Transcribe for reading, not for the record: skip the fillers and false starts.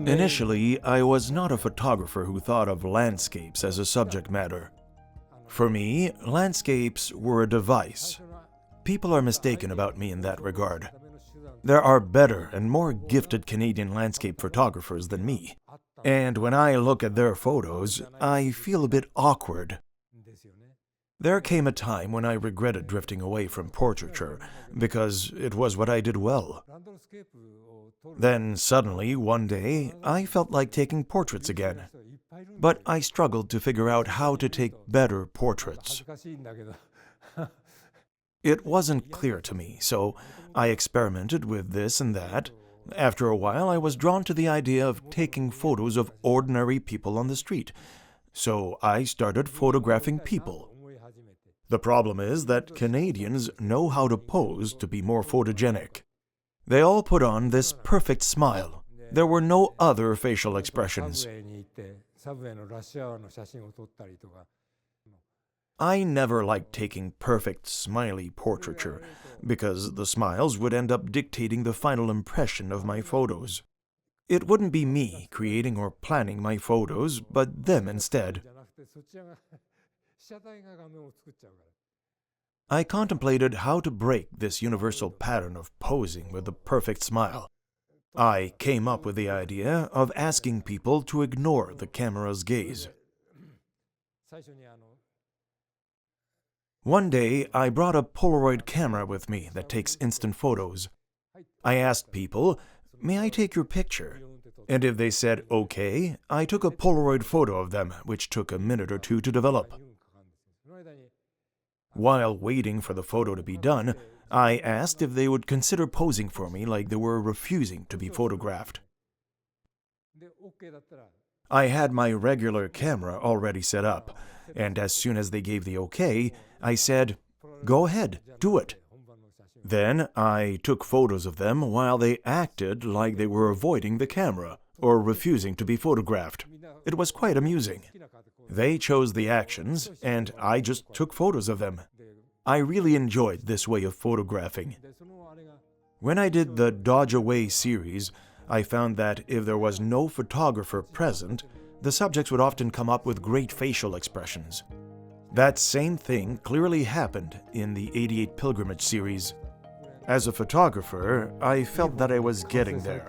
Initially, I was not a photographer who thought of landscapes as a subject matter. For me, landscapes were a device. People are mistaken about me in that regard. There are better and more gifted Canadian landscape photographers than me, and when I look at their photos, I feel a bit awkward. There came a time when I regretted drifting away from portraiture, because it was what I did well. Then suddenly, one day, I felt like taking portraits again. But I struggled to figure out how to take better portraits. It wasn't clear to me, so I experimented with this and that. After a while, I was drawn to the idea of taking photos of ordinary people on the street, so I started photographing people. The problem is that Canadians know how to pose to be more photogenic. They all put on this perfect smile. There were no other facial expressions. I never liked taking perfect, smiley portraiture, because the smiles would end up dictating the final impression of my photos. It wouldn't be me creating or planning my photos, but them instead. I contemplated how to break this universal pattern of posing with the perfect smile. I came up with the idea of asking people to ignore the camera's gaze. One day, I brought a Polaroid camera with me that takes instant photos. I asked people, "May I take your picture?" And if they said okay, I took a Polaroid photo of them, which took a minute or two to develop. While waiting for the photo to be done, I asked if they would consider posing for me like they were refusing to be photographed. I had my regular camera already set up, and as soon as they gave the okay, I said, "Go ahead, do it." Then I took photos of them while they acted like they were avoiding the camera or refusing to be photographed. It was quite amusing. They chose the actions, and I just took photos of them. I really enjoyed this way of photographing. When I did the Dodge Away series, I found that if there was no photographer present, the subjects would often come up with great facial expressions. That same thing clearly happened in the 88 Pilgrimage series. As a photographer, I felt that I was getting there.